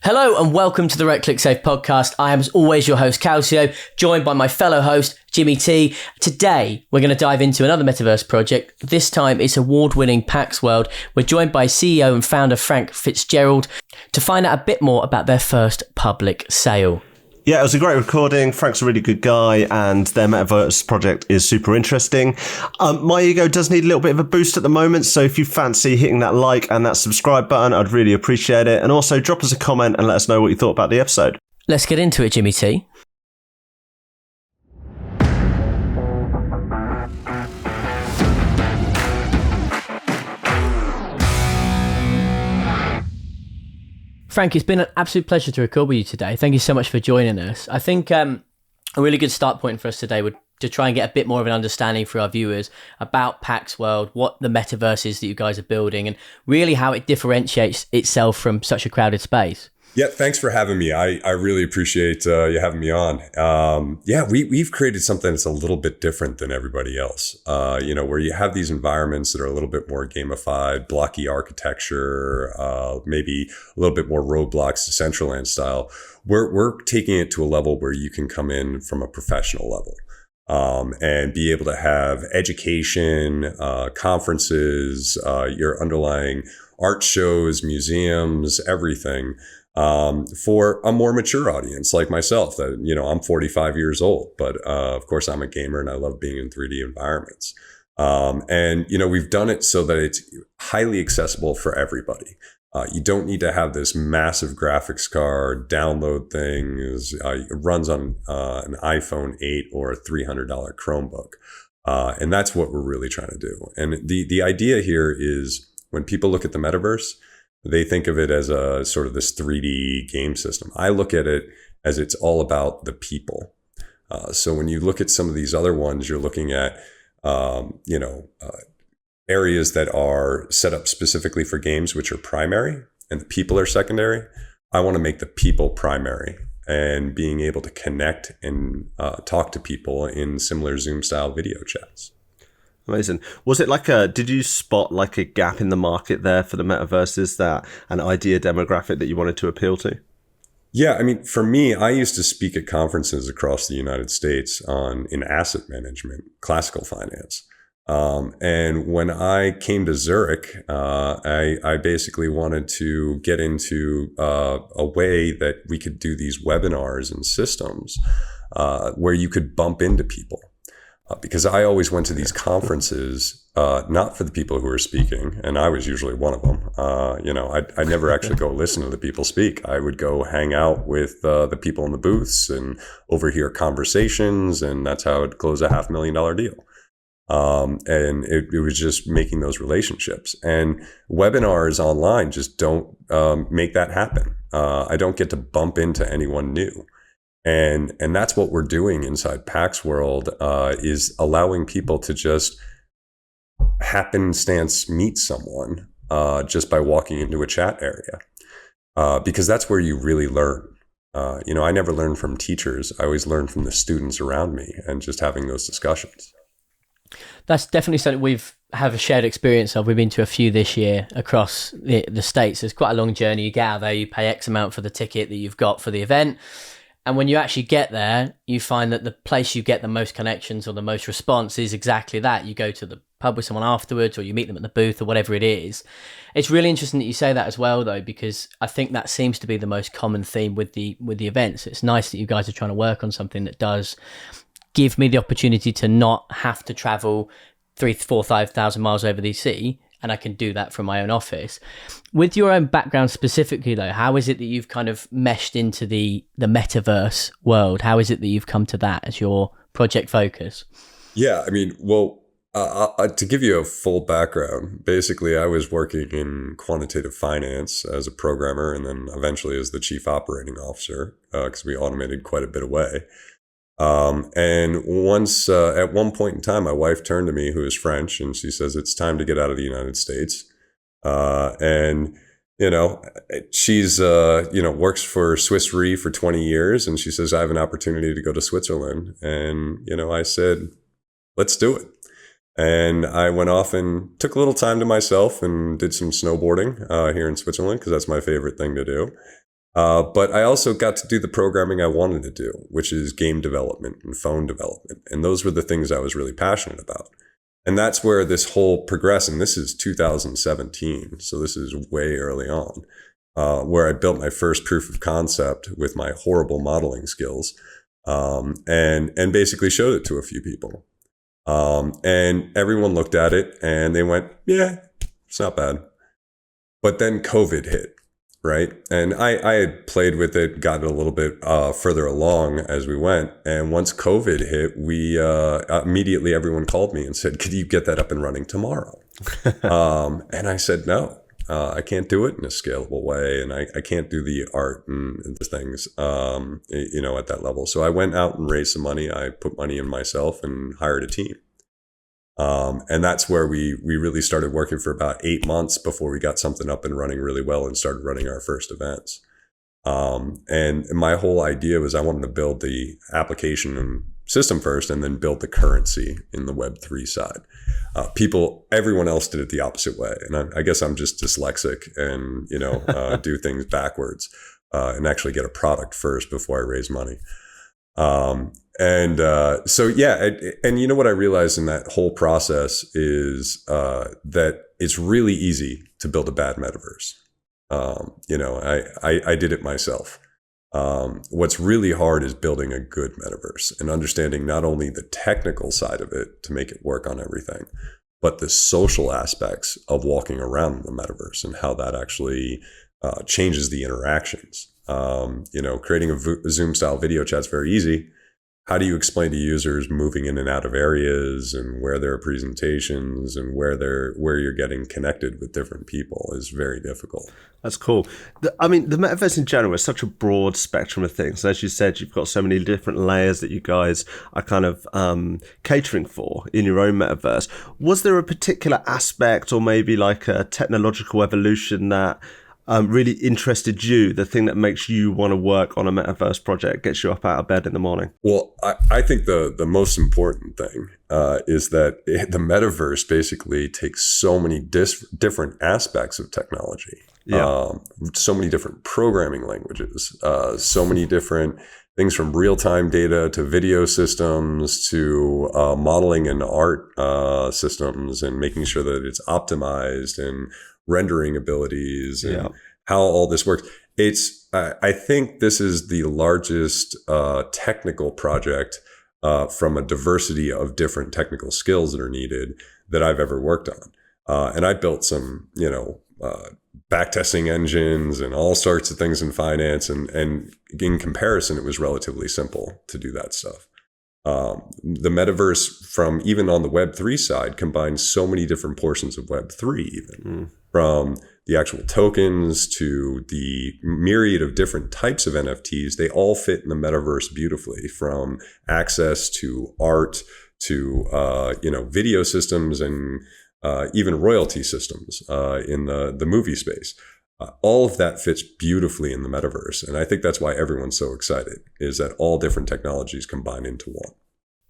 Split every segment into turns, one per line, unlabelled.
Hello and welcome to the Right Click Save podcast. I am as always your host Calcio, joined by my fellow host Jimmy T. Today we're going to dive into another Metaverse project. This time it's award-winning Pax World. We're joined by CEO and founder Frank Fitzgerald to find out a bit more about their first public sale.
Yeah, it was a great recording. Frank's a really good guy and their Metaverse project is super interesting. My ego does need a little bit of a boost at the moment, so if you fancy hitting that like and that subscribe button, I'd really appreciate it. And also drop us a comment and let us know what you thought about the episode.
Let's get into it, Jimmy T. Frank, it's been an absolute pleasure to record with you today. Thank you so much for joining us. I think a really good start point for us today would to try and get a bit more of an understanding for our viewers about Pax World, what the metaverse is that you guys are building, and really how it differentiates itself from such a crowded space.
Yeah, thanks for having me. I really appreciate you having me on. We've created something that's a little bit different than everybody else. Where you have these environments that are a little bit more gamified, blocky architecture, maybe a little bit more Roblox, Decentraland style. We're taking it to a level where you can come in from a professional level. And be able to have education, conferences, your underlying art shows, museums, everything. For a more mature audience like myself, that, I'm 45 years old, but, of course I'm a gamer and I love being in 3D environments. We've done it so that it's highly accessible for everybody. You don't need to have this massive graphics card, download things. It runs on, an iPhone 8 or a $300 Chromebook. And that's what we're really trying to do. And the idea here is when people look at the metaverse, they think of it as a sort of this 3D game system. I look at it as it's all about the people. So when you look at some of these other ones, you're looking at, areas that are set up specifically for games, which are primary, and the people are secondary. I want to make the people primary, and being able to connect and talk to people in similar Zoom style video chats.
Amazing. Was it did you spot like a gap in the market there for the metaverse? Is that an idea demographic that you wanted to appeal to?
Yeah, I mean, for me, I used to speak at conferences across the United States in asset management, classical finance. And when I came to Zurich, I basically wanted to get into a way that we could do these webinars and systems where you could bump into people. Because I always went to these conferences, not for the people who were speaking, and I was usually one of them. I never actually go listen to the people speak. I would go hang out with the people in the booths and overhear conversations, and that's how I'd close a $500,000 deal. And it was just making those relationships. And webinars online just don't make that happen. I don't get to bump into anyone new. And that's what we're doing inside Pax World, is allowing people to just happenstance meet someone just by walking into a chat area, because that's where you really learn. I never learned from teachers. I always learned from the students around me and just having those discussions.
That's definitely something we've have a shared experience of. We've been to a few this year across the States. It's quite a long journey. You get out there, you pay X amount for the ticket that you've got for the event. And when you actually get there, you find that the place you get the most connections or the most response is exactly that. You go to the pub with someone afterwards, or you meet them at the booth, or whatever it is. It's really interesting that you say that as well, though, because I think that seems to be the most common theme with the events. It's nice that you guys are trying to work on something that does give me the opportunity to not have to travel 3,000, 4,000, 5,000 miles over the sea, and I can do that from my own office. With your own background specifically, though, how is it that you've kind of meshed into the metaverse world? How is it that you've come to that as your project focus?
Yeah, I mean, to give you a full background, basically I was working in quantitative finance as a programmer, and then eventually as the chief operating officer, because we automated quite a bit away. And once, at one point in time, my wife turned to me, who is French, and she says, it's time to get out of the United States. She's, works for Swiss Re for 20 years. And she says, I have an opportunity to go to Switzerland. And, I said, let's do it. And I went off and took a little time to myself and did some snowboarding, here in Switzerland, because that's my favorite thing to do. But I also got to do the programming I wanted to do, which is game development and phone development. And those were the things I was really passionate about. And that's where this whole progress, and this is 2017, so this is way early on, where I built my first proof of concept with my horrible modeling skills, and basically showed it to a few people. And everyone looked at it and they went, yeah, it's not bad. But then COVID hit. Right. And I had played with it, gotten a little bit further along as we went. And once COVID hit, we immediately everyone called me and said, could you get that up and running tomorrow? And I said, no, I can't do it in a scalable way. And I can't do the art and the things, at that level. So I went out and raised some money. I put money in myself and hired a team. And that's where we really started working for about 8 months before we got something up and running really well and started running our first events. And my whole idea was I wanted to build the application and system first and then build the currency in the Web3 side. Everyone else did it the opposite way. And I guess I'm just dyslexic and, do things backwards, and actually get a product first before I raise money. And you know what I realized in that whole process is that it's really easy to build a bad metaverse. I did it myself. What's really hard is building a good metaverse and understanding not only the technical side of it to make it work on everything, but the social aspects of walking around in the metaverse and how that actually changes the interactions. Creating a Zoom style video chat is very easy. How do you explain to users moving in and out of areas and where there are presentations and where you're getting connected with different people is very difficult.
That's cool. The metaverse in general is such a broad spectrum of things. As you said, you've got so many different layers that you guys are kind of catering for in your own metaverse. Was there a particular aspect or maybe like a technological evolution that really interested you, the thing that makes you want to work on a metaverse project, gets you up out of bed in the morning?
Well, I think the most important thing is that the metaverse basically takes so many different aspects of technology, so many different programming languages, so many different things from real-time data to video systems to modeling and art systems and making sure that it's optimized and rendering abilities and how all this works. I think this is the largest technical project from a diversity of different technical skills that are needed that I've ever worked on. And I built some, backtesting engines and all sorts of things in finance. And in comparison, it was relatively simple to do that stuff. The metaverse from even on the Web3 side combines so many different portions of Web3 even. From the actual tokens to the myriad of different types of NFTs, they all fit in the metaverse beautifully, from access to art to, video systems and even royalty systems in the movie space. All of that fits beautifully in the metaverse. And I think that's why everyone's so excited, is that all different technologies combine into one.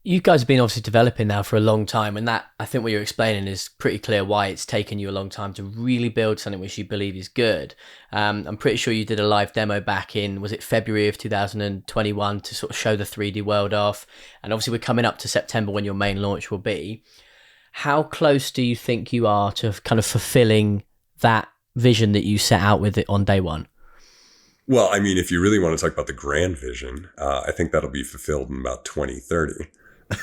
You guys have been obviously developing now for a long time, and that, I think what you're explaining is pretty clear why it's taken you a long time to really build something which you believe is good. I'm pretty sure you did a live demo back in, was it February of 2021, to sort of show the 3D world off? And obviously we're coming up to September when your main launch will be. How close do you think you are to kind of fulfilling that vision that you set out with it on day one?
Well, I mean, if you really want to talk about the grand vision, I think that'll be fulfilled in about 2030.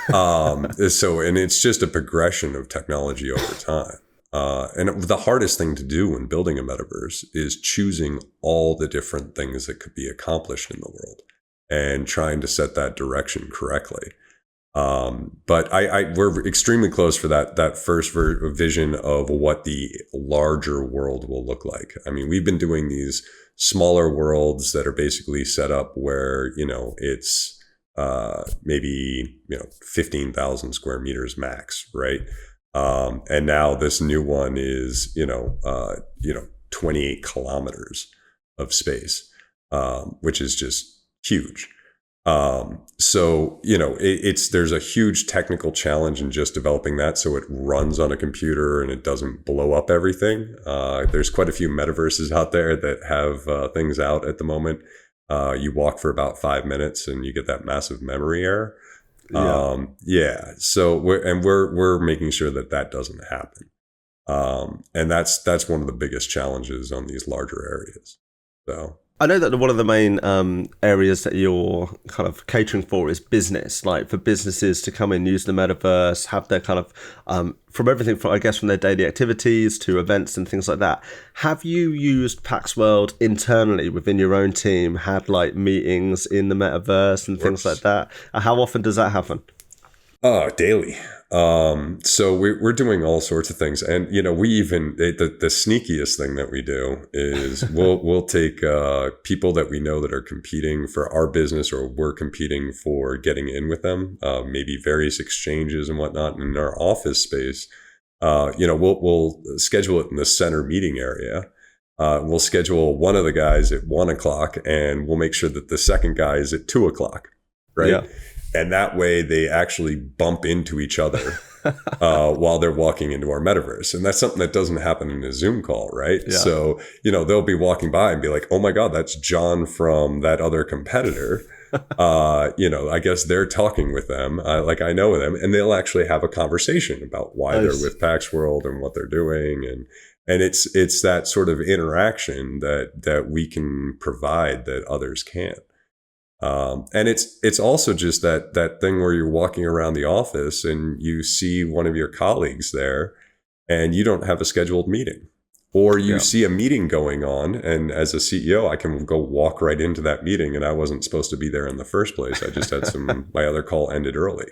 And it's just a progression of technology over time. And the hardest thing to do when building a metaverse is choosing all the different things that could be accomplished in the world and trying to set that direction correctly. But we're extremely close for that first vision of what the larger world will look like. I mean, we've been doing these smaller worlds that are basically set up where, it's maybe 15,000 square meters max, right? And now this new one is 28 kilometers of space, which is just huge. So, there's a huge technical challenge in just developing that so it runs on a computer and it doesn't blow up everything. There's quite a few metaverses out there that have things out at the moment. You walk for about 5 minutes and you get that massive memory error. So we're making sure that doesn't happen. And that's one of the biggest challenges on these larger areas. So
I know that one of the main areas that you're kind of catering for is business, like for businesses to come in, use the metaverse, have their kind of from everything from, I guess, from their daily activities to events and things like that. Have you used Pax World internally within your own team, had like meetings in the metaverse and things like that? How often does that happen?
Daily. So we're doing all sorts of things, and we even the sneakiest thing that we do is we'll take people that we know that are competing for our business, or we're competing for getting in with them, maybe various exchanges and whatnot. And in our office space, we'll schedule it in the center meeting area. We'll schedule one of the guys at 1:00, and we'll make sure that the second guy is at 2:00, right? Yeah. And that way they actually bump into each other while they're walking into our metaverse. And that's something that doesn't happen in a Zoom call, right? Yeah. So, they'll be walking by and be like, oh my God, that's John from that other competitor. I guess they're talking with them, like I know them, and they'll actually have a conversation about why they're with Pax World and what they're doing. And it's that sort of interaction that we can provide that others can't. And it's also just that thing where you're walking around the office and you see one of your colleagues there and you don't have a scheduled meeting, or you see a meeting going on, and as a CEO, I can go walk right into that meeting and I wasn't supposed to be there in the first place. I just had my other call ended early.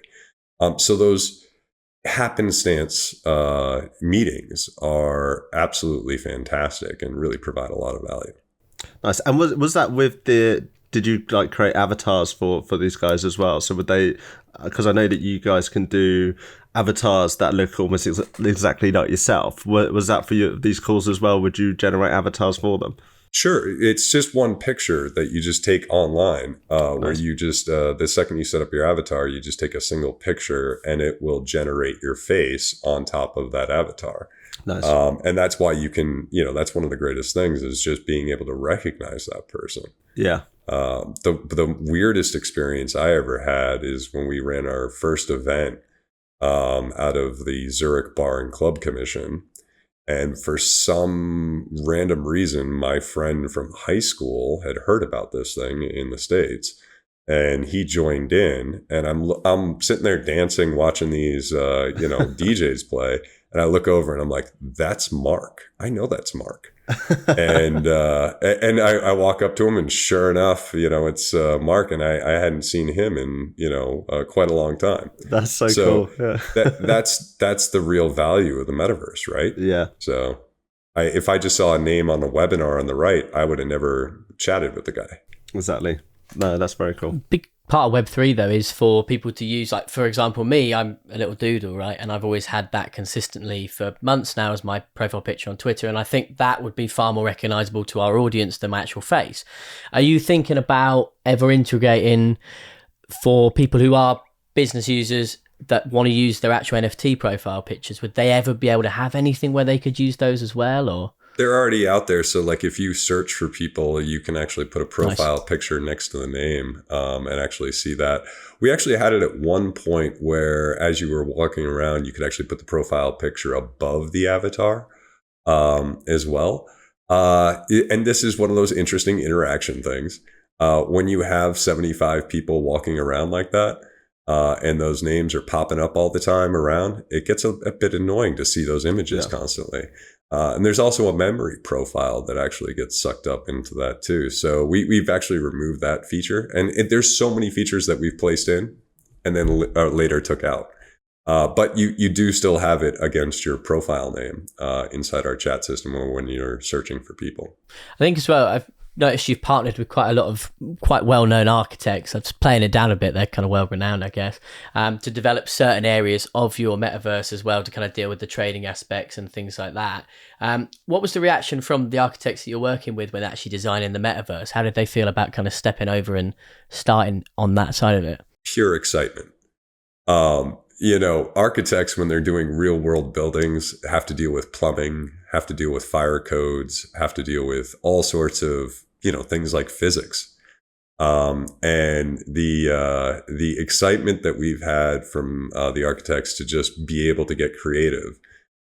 So those happenstance meetings are absolutely fantastic and really provide a lot of value.
Nice. And was that did you like create avatars for these guys as well? So would they, because I know that you guys can do avatars that look almost exactly like yourself. Was that for these calls as well? Would you generate avatars for them?
Sure. It's just one picture that you just take online, nice. Where you just, the second you set up your avatar, you just take a single picture and it will generate your face on top of that avatar. Nice. And that's why you can, that's one of the greatest things is just being able to recognize that person.
Yeah.
The weirdest experience I ever had is when we ran our first event out of the Zurich Bar and Club Commission. And for some random reason, my friend from high school had heard about this thing in the States, and he joined in. And I'm sitting there dancing, watching these DJs play. And I look over and I'm like, that's Mark. I know that's Mark. and I walk up to him, and sure enough, it's Mark, and I hadn't seen him in quite a long time.
That's so cool. Yeah.
that's the real value of the metaverse, right?
Yeah.
So if I just saw a name on the webinar on the right, I would have never chatted with the guy.
Exactly. No, that's very cool.
Big part of Web3 though is for people to use, like for example me, I'm a little doodle, right, and I've always had that consistently for months now as my profile picture on Twitter, and I think that would be far more recognizable to our audience than my actual face. Are you thinking about ever integrating for people who are business users that want to use their actual NFT profile pictures? Would they ever be able to have anything where they could use those as well, or?
They're already out there. So like if you search for people, you can actually put a profile picture next to the name and actually see that. We actually had it at one point where as you were walking around, you could actually put the profile picture above the avatar as well. And this is one of those interesting interaction things. When you have 75 people walking around like that, and those names are popping up all the time around, it gets a bit annoying to see those images constantly. And there's also a memory profile that actually gets sucked up into that too. So we've actually removed that feature. And there's so many features that we've placed in and then later took out. But you do still have it against your profile name inside our chat system or when you're searching for people.
I think as well, noticed you've partnered with quite a lot of quite well-known architects. I'm just playing it down a bit. They're kind of well-renowned, I guess, to develop certain areas of your metaverse as well to kind of deal with the trading aspects and things like that. What was the reaction from the architects that you're working with when actually designing the metaverse? How did they feel about kind of stepping over and starting on that side of it?
Pure excitement. Architects, when they're doing real world buildings, have to deal with plumbing, have to deal with fire codes, have to deal with all sorts of, things like physics. And the excitement that we've had from the architects to just be able to get creative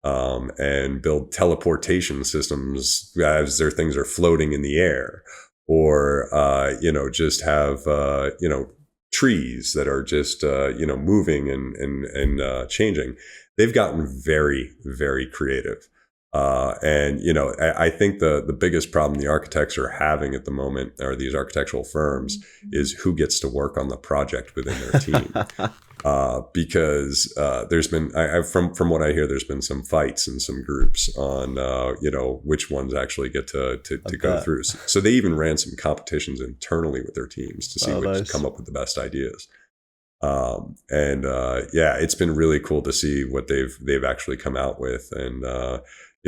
and build teleportation systems as their things are floating in the air, or just have trees that are just moving and changing. They've gotten very, very creative. I think the biggest problem the architects are having at the moment, or these architectural firms, is who gets to work on the project within their team. Because there's been, from what I hear, there's been some fights in some groups on, which ones actually get to go through. So they even ran some competitions internally with their teams to see which come up with the best ideas. It's been really cool to see what they've actually come out with. And,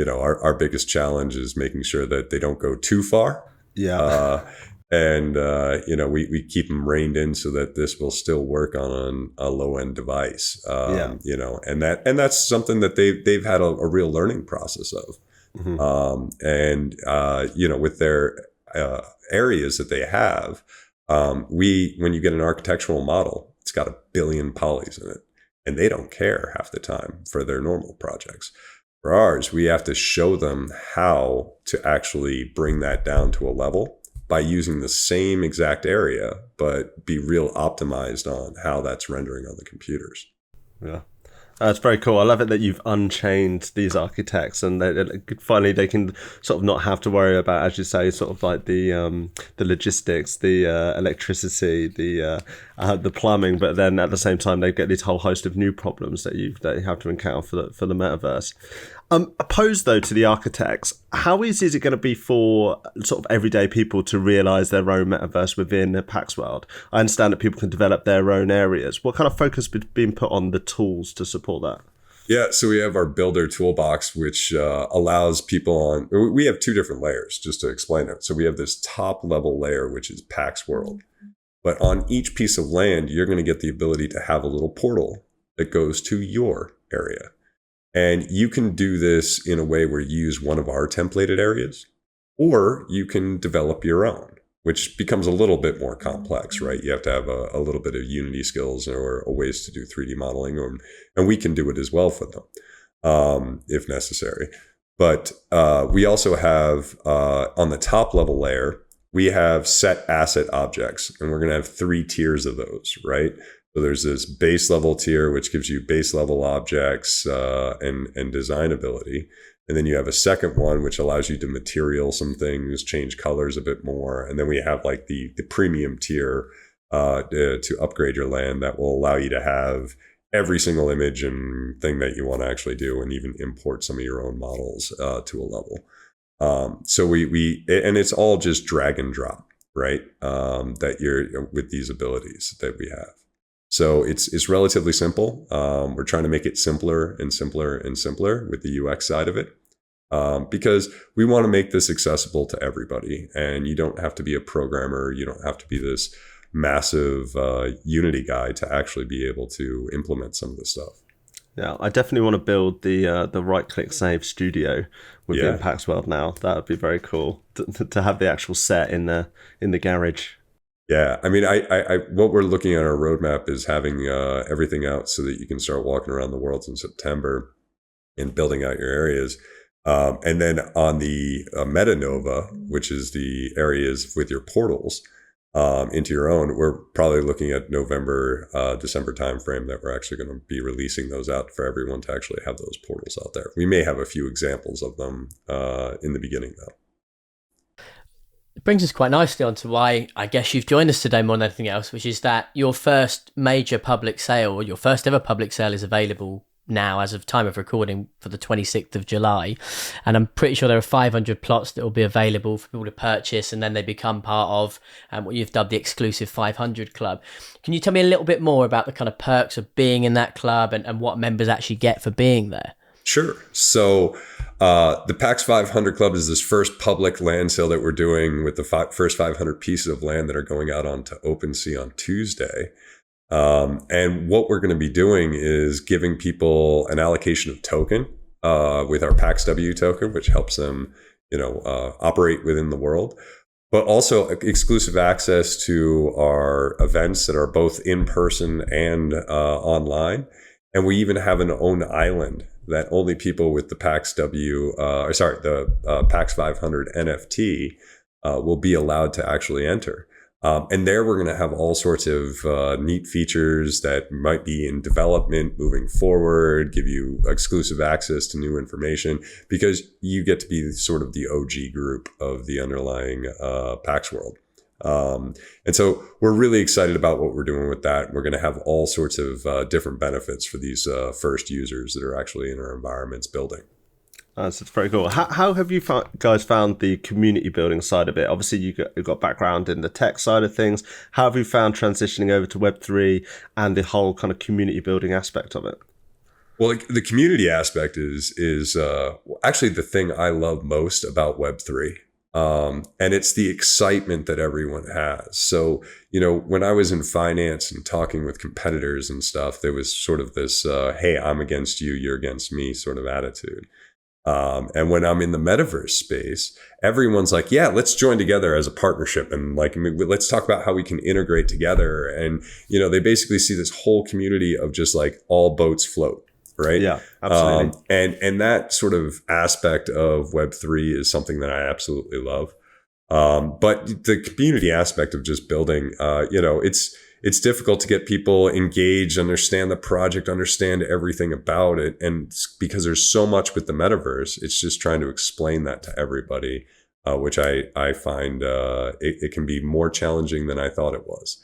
our biggest challenge is making sure that they don't go too far.
Yeah.
We keep them reined in so that this will still work on a low end device. And that's something that they've had a real learning process of. Mm-hmm. With their areas that they have, when you get an architectural model, it's got 1 billion polys in it, and they don't care half the time for their normal projects. For ours, we have to show them how to actually bring that down to a level by using the same exact area, but be real optimized on how that's rendering on the computers.
Yeah. That's very cool. I love it that you've unchained these architects, and finally they can sort of not have to worry about, as you say, sort of like the logistics, the electricity, the plumbing, but then at the same time they get this whole host of new problems that you have to encounter for the metaverse. Opposed though to the architects, how easy is it going to be for sort of everyday people to realize their own metaverse within the Pax World? I understand that people can develop their own areas. What kind of focus is being put on the tools to support that?
Yeah, so we have our builder toolbox, which allows people we have 2 different layers, just to explain it. So we have this top level layer, which is Pax World. But on each piece of land, you're going to get the ability to have a little portal that goes to your area. And you can do this in a way where you use one of our templated areas, or you can develop your own, which becomes a little bit more complex, right? You have to have a little bit of Unity skills or ways to do 3D modeling, and we can do it as well for them, if necessary. But we also have, on the top level layer, we have set asset objects, and we're going to have 3 tiers of those, right? So there's this base level tier, which gives you base level objects and design ability. And then you have a second one, which allows you to material some things, change colors a bit more. And then we have like the premium tier to upgrade your land that will allow you to have every single image and thing that you want to actually do, and even import some of your own models to a level. So we and it's all just drag and drop, right? That you're with these abilities that we have. So it's relatively simple. We're trying to make it simpler and simpler and simpler with the UX side of it, because we want to make this accessible to everybody. And you don't have to be a programmer. You don't have to be this massive Unity guy to actually be able to implement some of this stuff.
Yeah, I definitely want to build the right-click save studio within Pax World now. That would be very cool to have the actual set in the garage.
Yeah, I mean, I what we're looking at our roadmap is having everything out so that you can start walking around the world in September and building out your areas. And then on the Metanova, which is the areas with your portals into your own, we're probably looking at November, December timeframe that we're actually going to be releasing those out for everyone to actually have those portals out there. We may have a few examples of them in the beginning, though.
It brings us quite nicely onto why I guess you've joined us today more than anything else, which is that your first major public sale, or your first ever public sale, is available now, as of time of recording, for the 26th of July. And I'm pretty sure there are 500 plots that will be available for people to purchase, and then they become part of what you've dubbed the exclusive 500 club. Can you tell me a little bit more about the kind of perks of being in that club and what members actually get for being there?
Sure. So the Pax 500 Club is this first public land sale that we're doing with the first 500 pieces of land that are going out onto OpenSea on Tuesday. And what we're going to be doing is giving people an allocation of token with our Pax W token, which helps them, operate within the world, but also exclusive access to our events that are both in person and online. And we even have an own island that only people with the Pax Pax 500 NFT will be allowed to actually enter. And there we're going to have all sorts of neat features that might be in development moving forward, give you exclusive access to new information, because you get to be sort of the OG group of the underlying Pax World. And so we're really excited about what we're doing with that. We're going to have all sorts of different benefits for these first users that are actually in our environments building.
That's very cool. How have you guys found the community building side of it? Obviously, you've got background in the tech side of things. How have you found transitioning over to Web3 and the whole kind of community building aspect of it?
Well, the community aspect is actually the thing I love most about Web3. And it's the excitement that everyone has. So, when I was in finance and talking with competitors and stuff, there was sort of this, hey, I'm against you, you're against me sort of attitude. And when I'm in the metaverse space, everyone's like, yeah, let's join together as a partnership. And let's talk about how we can integrate together. And, they basically see this whole community of just like all boats float. Right.
Yeah, absolutely.
And that sort of aspect of Web3 is something that I absolutely love. But the community aspect of just building, it's difficult to get people engaged, understand the project, understand everything about it. And because there's so much with the metaverse, it's just trying to explain that to everybody, which I find it can be more challenging than I thought it was.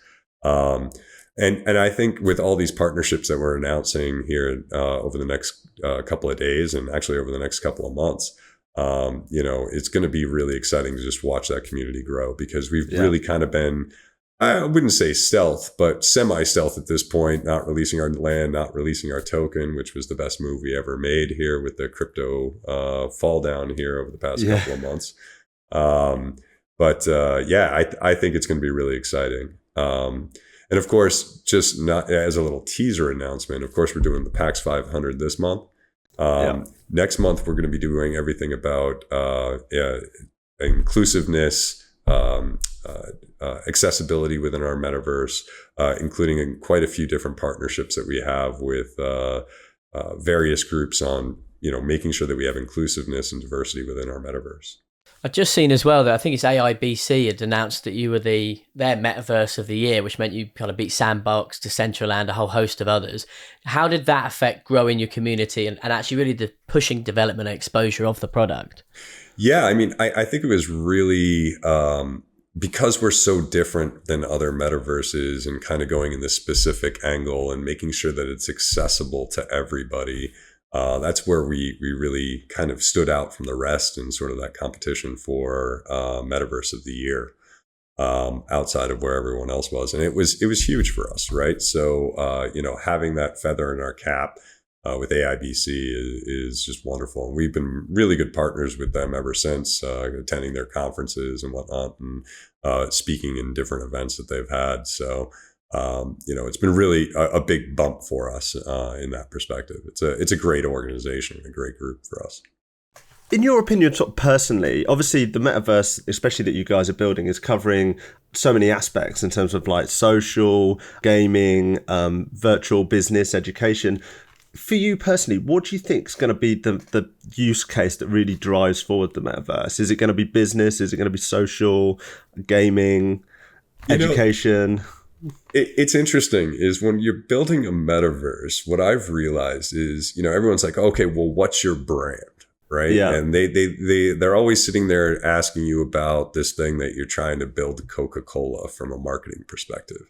And I think with all these partnerships that we're announcing here over the next couple of days, and actually over the next couple of months, it's going to be really exciting to just watch that community grow, because we've really kind of been, I wouldn't say stealth, but semi-stealth at this point, not releasing our land, not releasing our token, which was the best move we ever made here with the crypto fall down here over the past couple of months. I think it's going to be really exciting. And of course, just not as a little teaser announcement, of course, we're doing the Pax 500 this month. Next month, we're going to be doing everything about inclusiveness, accessibility within our metaverse, including quite a few different partnerships that we have with various groups on, making sure that we have inclusiveness and diversity within our metaverse.
I've just seen as well that I think it's AIBC had announced that you were their Metaverse of the Year, which meant you kind of beat Sandbox, Decentraland, a whole host of others. How did that affect growing your community and actually really the pushing development and exposure of the product?
Yeah, I mean, I think it was really because we're so different than other metaverses and kind of going in this specific angle and making sure that it's accessible to everybody. That's where we really kind of stood out from the rest in sort of that competition for Metaverse of the Year, outside of where everyone else was. And it was huge for us, right? So, having that feather in our cap with AIBC is just wonderful. And we've been really good partners with them ever since, attending their conferences and whatnot, and speaking in different events that they've had. So, it's been really a big bump for us in that perspective. It's a great organization, a great group for us.
In your opinion, sort of personally, obviously the metaverse, especially that you guys are building, is covering so many aspects in terms of like social, gaming, virtual business, education. For you personally, what do you think is going to be the use case that really drives forward the metaverse? Is it going to be business? Is it going to be social, gaming, education?
It's interesting is when you're building a metaverse, what I've realized is, everyone's like, okay, well, what's your brand? Right. Yeah. And they're always sitting there asking you about this thing that you're trying to build Coca-Cola from a marketing perspective.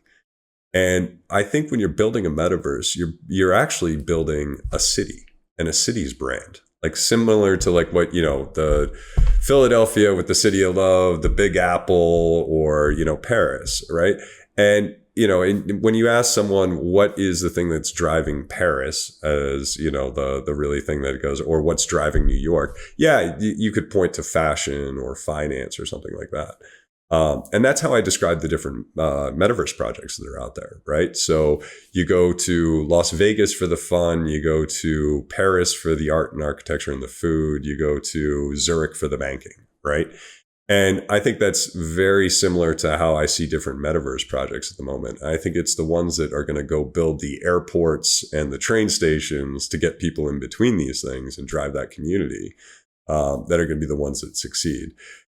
And I think when you're building a metaverse, you're actually building a city and a city's brand, like similar to like what, the Philadelphia with the City of Love, the Big Apple, or, Paris, right? And, when you ask someone what is the thing that's driving Paris as, the really thing that it goes, or what's driving New York, yeah, you could point to fashion or finance or something like that. And that's how I describe the different metaverse projects that are out there, right? So you go to Las Vegas for the fun, you go to Paris for the art and architecture and the food, you go to Zurich for the banking, right? And I think that's very similar to how I see different metaverse projects at the moment. I think it's the ones that are going to go build the airports and the train stations to get people in between these things and drive that community that are going to be the ones that succeed.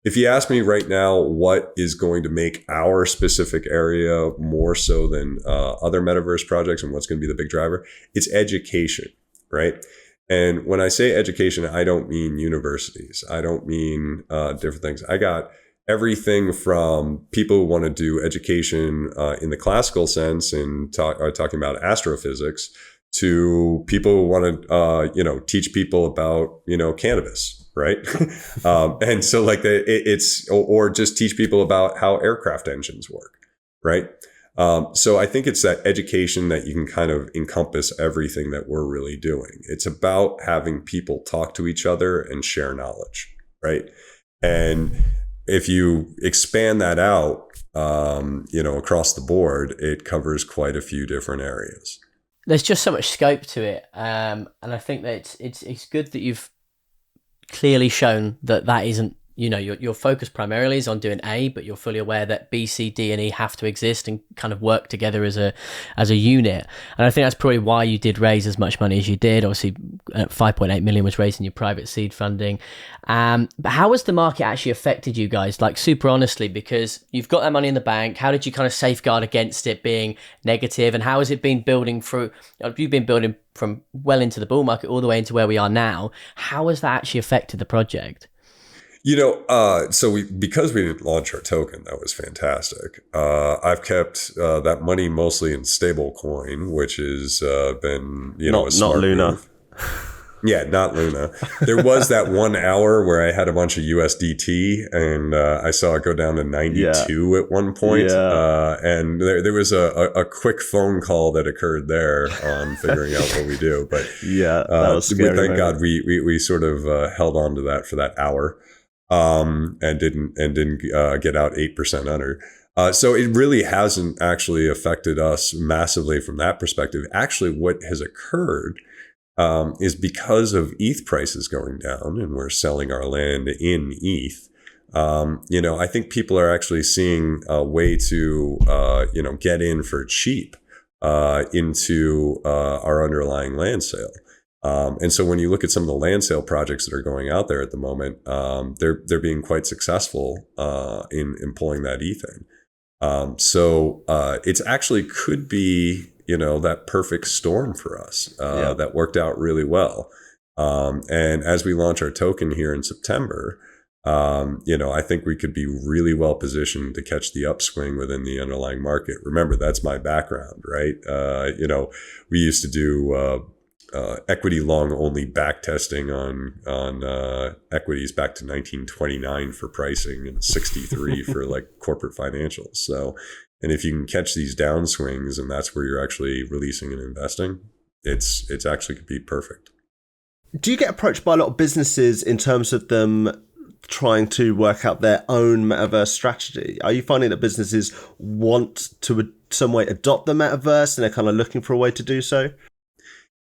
If you ask me right now, what is going to make our specific area more so than other metaverse projects and what's going to be the big driver, it's education, right? And when I say education, I don't mean universities. I don't mean different things. I got everything from people who want to do education in the classical sense and are talking about astrophysics to people who want to, teach people about, cannabis, right? And so like or just teach people about how aircraft engines work, right? So I think it's that education that you can kind of encompass everything that we're really doing. It's about having people talk to each other and share knowledge, right? And if you expand that out, across the board, it covers quite a few different areas.
There's just so much scope to it, and I think that it's good that you've clearly shown that isn't, your focus primarily is on doing A, but you're fully aware that B, C, D, and E have to exist and kind of work together as a unit. And I think that's probably why you did raise as much money as you did. Obviously, 5.8 million was raised in your private seed funding. But how has the market actually affected you guys? Like, super honestly, because you've got that money in the bank. How did you kind of safeguard against it being negative? And how has it been building through? You've been building from well into the bull market all the way into where we are now. How has that actually affected the project?
Because we didn't launch our token, that was fantastic. I've kept that money mostly in stable coin, which has been, a smart
not Luna.
move. Yeah, not Luna. There was that 1 hour where I had a bunch of USDT and I saw it go down to 92 at one point. Yeah. And there was a quick phone call that occurred there on figuring out what we do. But
yeah, that was scary.
Thank God we sort of held on to that for that hour. And didn't get out 8% under. So it really hasn't actually affected us massively from that perspective. Actually, what has occurred is because of ETH prices going down and we're selling our land in ETH. I think people are actually seeing a way to, get in for cheap into our underlying land sale. And so when you look at some of the land sale projects that are going out there at the moment, they're being quite successful in pulling that ETH in. So it's actually could be, that perfect storm for us that worked out really well. And as we launch our token here in September, I think we could be really well positioned to catch the upswing within the underlying market. Remember, that's my background, right? We used to do equity long only back testing on equities back to 1929 for pricing and 63 for like corporate financials. So, and if you can catch these downswings and that's where you're actually releasing and investing, it's actually could be perfect.
Do you get approached by a lot of businesses in terms of them trying to work out their own metaverse strategy? Are you finding that businesses want to some way adopt the metaverse and they're kind of looking for a way to do so?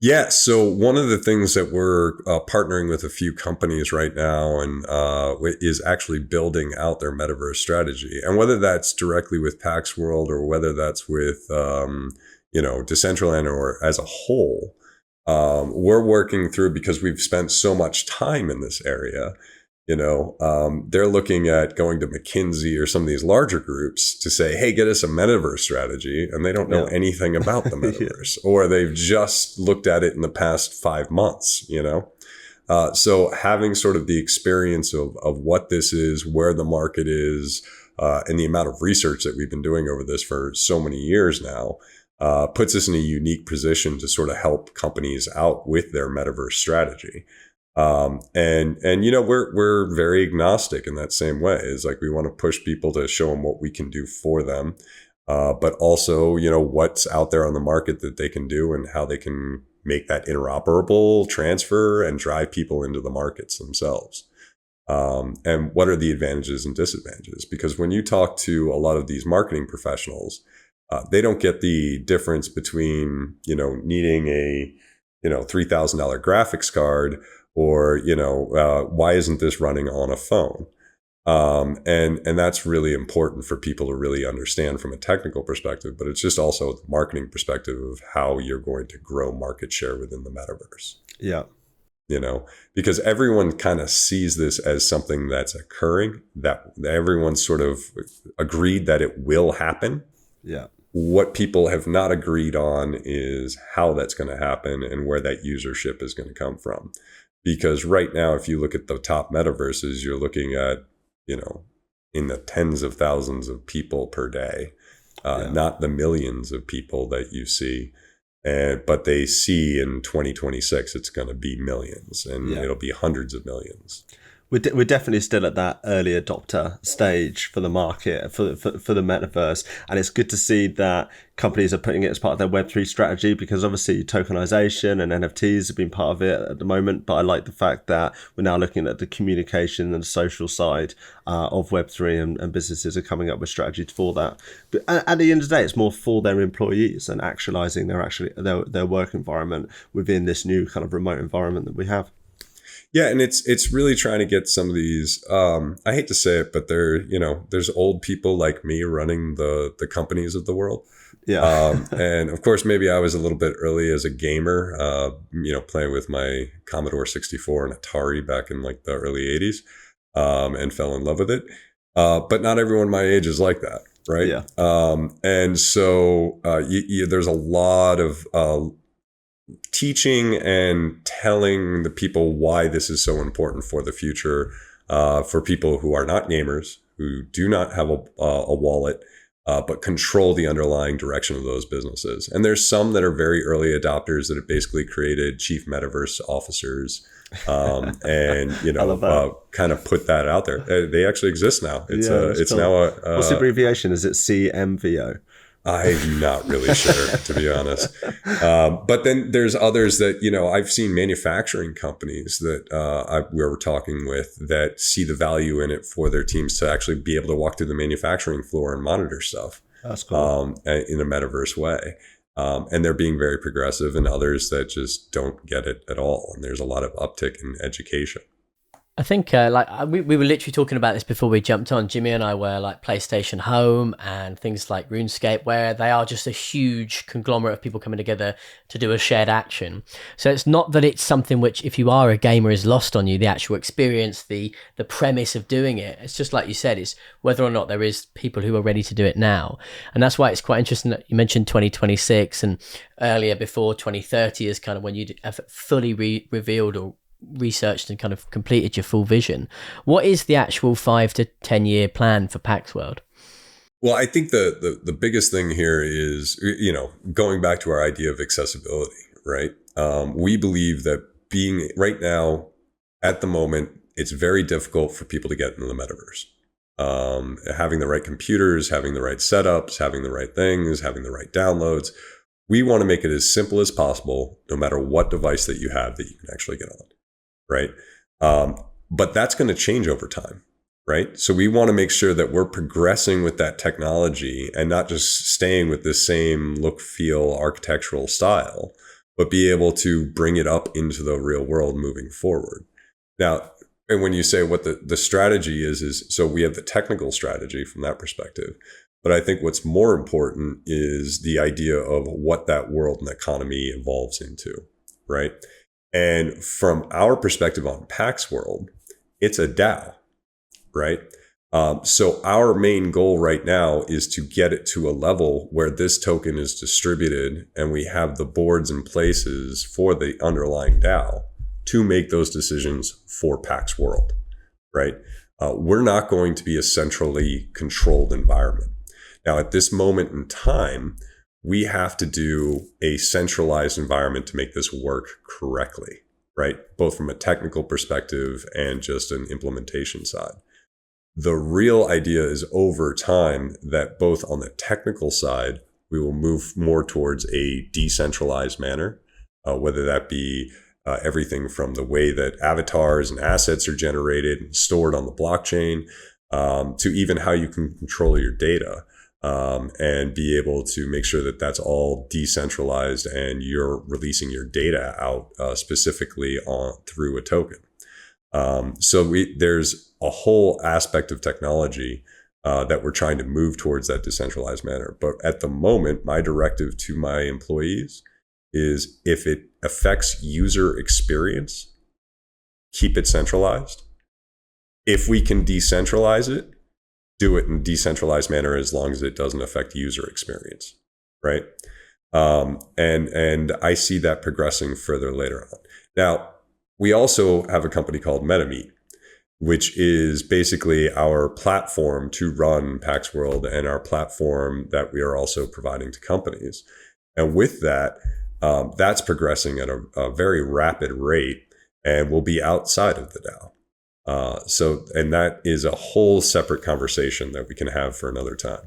Yeah. So one of the things that we're partnering with a few companies right now and is actually building out their metaverse strategy. And whether that's directly with Pax World or whether that's with, Decentraland or as a whole, we're working through because we've spent so much time in this area. They're looking at going to McKinsey or some of these larger groups to say, hey, get us a metaverse strategy. And they don't know anything about the metaverse or they've just looked at it in the past 5 months, So having sort of the experience of what this is, where the market is, and the amount of research that we've been doing over this for so many years now, puts us in a unique position to sort of help companies out with their metaverse strategy. And we're very agnostic in that same way. Is like, we want to push people to show them what we can do for them, but also, what's out there on the market that they can do and how they can make that interoperable transfer and drive people into the markets themselves. And what are the advantages and disadvantages? Because when you talk to a lot of these marketing professionals, they don't get the difference between, needing a, $3,000 graphics card, or, why isn't this running on a phone? And that's really important for people to really understand from a technical perspective, but it's just also the marketing perspective of how you're going to grow market share within the metaverse.
Yeah.
Because everyone kind of sees this as something that's occurring, that everyone sort of agreed that it will happen.
Yeah.
What people have not agreed on is how that's going to happen and where that usership is going to come from. Because right now, if you look at the top metaverses, you're looking at, in the tens of thousands of people per day, not the millions of people that you see. But they see in 2026, it's going to be millions, and it'll be hundreds of millions.
We're definitely still at that early adopter stage for the market, for the metaverse. And it's good to see that companies are putting it as part of their Web3 strategy, because obviously tokenization and NFTs have been part of it at the moment. But I like the fact that we're now looking at the communication and the social side of Web3, and businesses are coming up with strategies for that. But at the end of the day, it's more for their employees and actualizing their work environment within this new kind of remote environment that we have.
Yeah, and it's really trying to get some of these, I hate to say it, but there's old people like me running the companies of the world.
Yeah.
And of course, maybe I was a little bit early as a gamer, playing with my Commodore 64 and Atari back in like the early 80s, and fell in love with it. But not everyone my age is like that, right?
Yeah.
And so there's a lot of teaching and telling the people why this is so important for the future, for people who are not gamers, who do not have a wallet, but control the underlying direction of those businesses. And there's some that are very early adopters that have basically created chief metaverse officers, and kind of put that out there. They actually exist now. It's now a
what's the abbreviation? Is it CMVO?
I'm not really sure, to be honest. But then there's others that, I've seen manufacturing companies that we were talking with that see the value in it for their teams to actually be able to walk through the manufacturing floor and monitor stuff.
That's cool.
In a metaverse way. And they're being very progressive, and others that just don't get it at all. And there's a lot of uptick in education.
I think we were literally talking about this before we jumped on. Jimmy and I were like PlayStation Home and things like RuneScape, where they are just a huge conglomerate of people coming together to do a shared action. So it's not that it's something which, if you are a gamer, is lost on you, the actual experience, the premise of doing it. It's just like you said, it's whether or not there is people who are ready to do it now. And that's why it's quite interesting that you mentioned 2026 and earlier before 2030 is kind of when you have fully revealed or researched and kind of completed your full vision. What is the actual 5 to 10 year plan for Pax World?
Well, I think the biggest thing here is, going back to our idea of accessibility, right? We believe that being right now, at the moment, it's very difficult for people to get into the metaverse. Having the right computers, having the right setups, having the right things, having the right downloads. We want to make it as simple as possible, no matter what device that you have, that you can actually get on. Right. But that's going to change over time. Right. So we want to make sure that we're progressing with that technology and not just staying with the same look, feel, architectural style, but be able to bring it up into the real world moving forward. Now, and when you say what the strategy is so we have the technical strategy from that perspective. But I think what's more important is the idea of what that world and economy evolves into. Right. And from our perspective on Pax World, it's a DAO, right? So our main goal right now is to get it to a level where this token is distributed and we have the boards and places for the underlying DAO to make those decisions for Pax World, right? we're not going to be a centrally controlled environment. Now, at this moment in time, we have to do a centralized environment to make this work correctly, right? Both from a technical perspective and just an implementation side. The real idea is over time that both on the technical side, we will move more towards a decentralized manner, whether that be everything from the way that avatars and assets are generated and stored on the blockchain, to even how you can control your data, and be able to make sure that that's all decentralized and you're releasing your data out specifically through a token. So there's a whole aspect of technology that we're trying to move towards that decentralized manner. But at the moment, my directive to my employees is if it affects user experience, keep it centralized. If we can decentralize it, do it in a decentralized manner as long as it doesn't affect user experience, right? And I see that progressing further later on. Now, we also have a company called MetaMeet, which is basically our platform to run Pax World and our platform that we are also providing to companies. And with that, that's progressing at a very rapid rate and will be outside of the DAO. And that is a whole separate conversation that we can have for another time.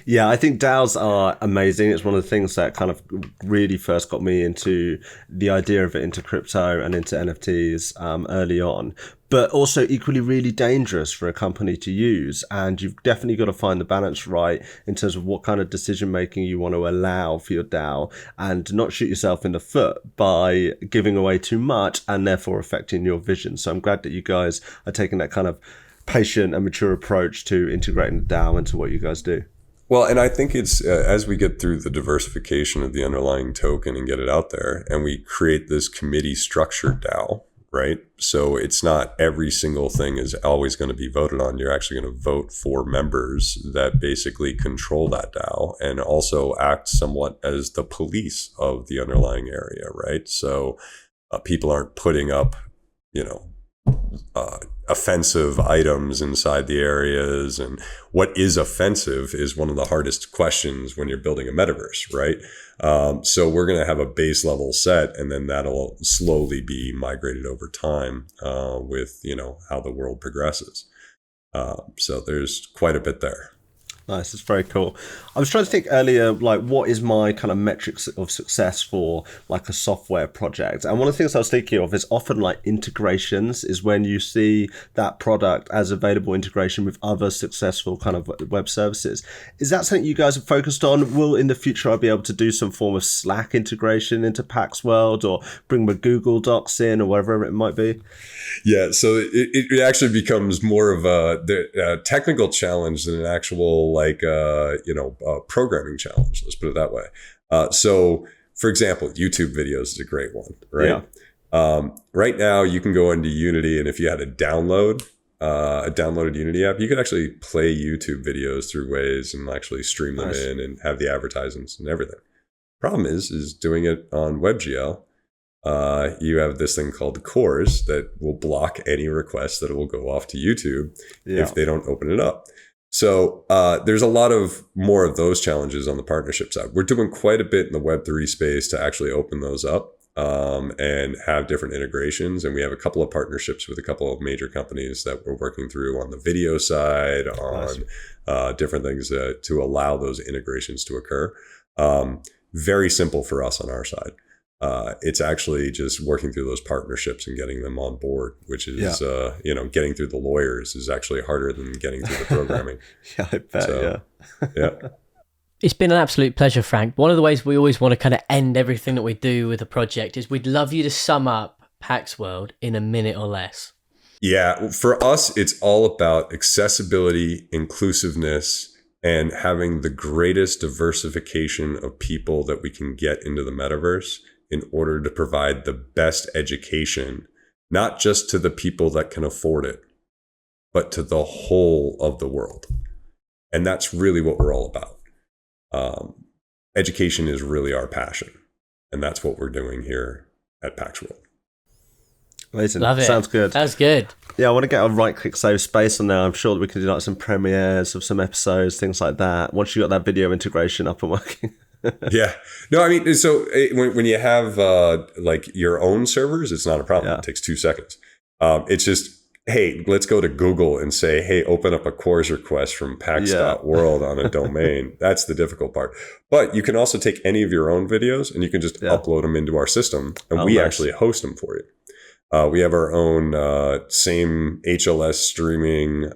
Yeah, I think DAOs are amazing. It's one of the things that kind of really first got me into the idea of it, into crypto and into NFTs early on. But also equally really dangerous for a company to use. And you've definitely got to find the balance right in terms of what kind of decision making you want to allow for your DAO and not shoot yourself in the foot by giving away too much and therefore affecting your vision. So I'm glad that you guys are taking that kind of patient and mature approach to integrating the DAO into what you guys do.
Well, and I think it's as we get through the diversification of the underlying token and get it out there and we create this committee structured DAO, right? So it's not every single thing is always going to be voted on. You're actually going to vote for members that basically control that DAO and also act somewhat as the police of the underlying area, right? So people aren't putting up, offensive items inside the areas. And what is offensive is one of the hardest questions when you're building a metaverse, right? So we're going to have a base level set, and then that'll slowly be migrated over time with, how the world progresses. So there's quite a bit there.
Nice. It's very cool. I was trying to think earlier, like, what is my kind of metrics of success for like a software project? And one of the things I was thinking of is often like integrations is when you see that product as available integration with other successful kind of web services. Is that something you guys are focused on? Will in the future I be able to do some form of Slack integration into Pax World or bring my Google Docs in or whatever it might be?
Yeah. So it actually becomes more of a technical challenge than an actual programming challenge. Let's put it that way. So, for example, YouTube videos is a great one, right? Yeah. Right now, you can go into Unity, and if you had a downloaded Unity app, you could actually play YouTube videos through Waze and actually stream them in and have the advertisements and everything. Problem is doing it on WebGL. You have this thing called the cores that will block any request that it will go off to YouTube if they don't open it up. So there's a lot of more of those challenges on the partnership side. We're doing quite a bit in the Web3 space to actually open those up and have different integrations. And we have a couple of partnerships with a couple of major companies that we're working through on the video side, on different things to allow those integrations to occur. Very simple for us on our side. It's actually just working through those partnerships and getting them on board, which is, getting through the lawyers is actually harder than getting through the programming.
Yeah, I bet,
yeah.
It's been an absolute pleasure, Frank. One of the ways we always want to kind of end everything that we do with a project is we'd love you to sum up Pax World in a minute or less.
Yeah, for us, it's all about accessibility, inclusiveness, and having the greatest diversification of people that we can get into the metaverse in order to provide the best education, not just to the people that can afford it, but to the whole of the world. And that's really what we're all about. Education is really our passion. And that's what we're doing here at Pax World.
Amazing.
Love it.
Sounds good.
That's good.
Yeah, I want to get a right-click save space on there. I'm sure that we can do like some premieres of some episodes, things like that. Once you got that video integration up and working.
Yeah. No, I mean, so when you have like your own servers, it's not a problem.
Yeah.
It takes 2 seconds. It's just, hey, let's go to Google and say, hey, open up a CORS request from Pax.world on a domain. That's the difficult part. But you can also take any of your own videos and you can just upload them into our system, and we actually host them for you. We have our own same HLS streaming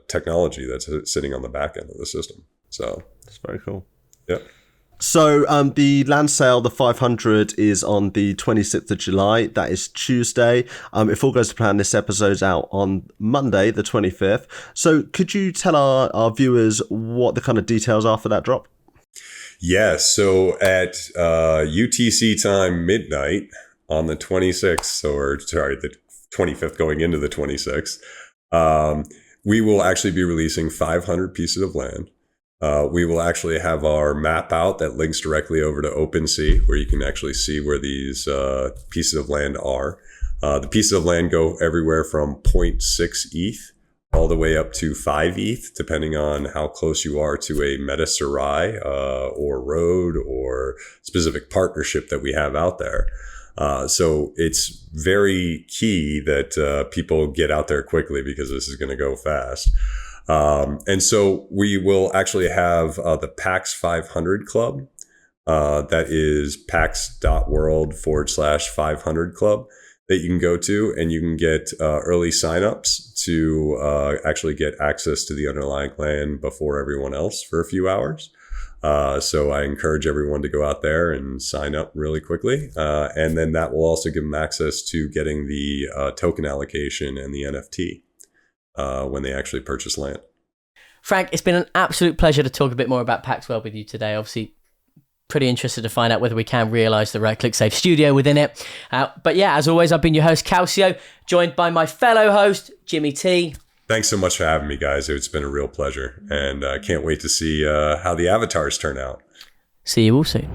technology that's sitting on the back end of the system. So
that's very cool.
Yeah.
So the land sale, the 500, is on the 26th of July. That is Tuesday. If all goes to plan, this episode's out on Monday, the 25th. So could you tell our viewers what the kind of details are for that drop?
Yes. So at UTC time, midnight on the 26th, or sorry, the 25th going into the 26th, we will actually be releasing 500 pieces of land. We will actually have our map out that links directly over to OpenSea, where you can actually see where these pieces of land are. The pieces of land go everywhere from 0.6 ETH all the way up to 5 ETH, depending on how close you are to a meta Sarai or road or specific partnership that we have out there. So it's very key that people get out there quickly, because this is going to go fast. And so we will actually have the Pax 500 Club. That is pax.world/500 Club that you can go to, and you can get early signups to actually get access to the underlying land before everyone else for a few hours. So I encourage everyone to go out there and sign up really quickly. And then that will also give them access to getting the token allocation and the NFT when they actually purchase land.
Frank, it's been an absolute pleasure to talk a bit more about Pax World with you today. Obviously, pretty interested to find out whether we can realize the right-click save studio within it. But yeah, as always, I've been your host, Calcio, joined by my fellow host, Jimmy T.
Thanks so much for having me, guys. It's been a real pleasure, and I can't wait to see how the avatars turn out.
See you all soon.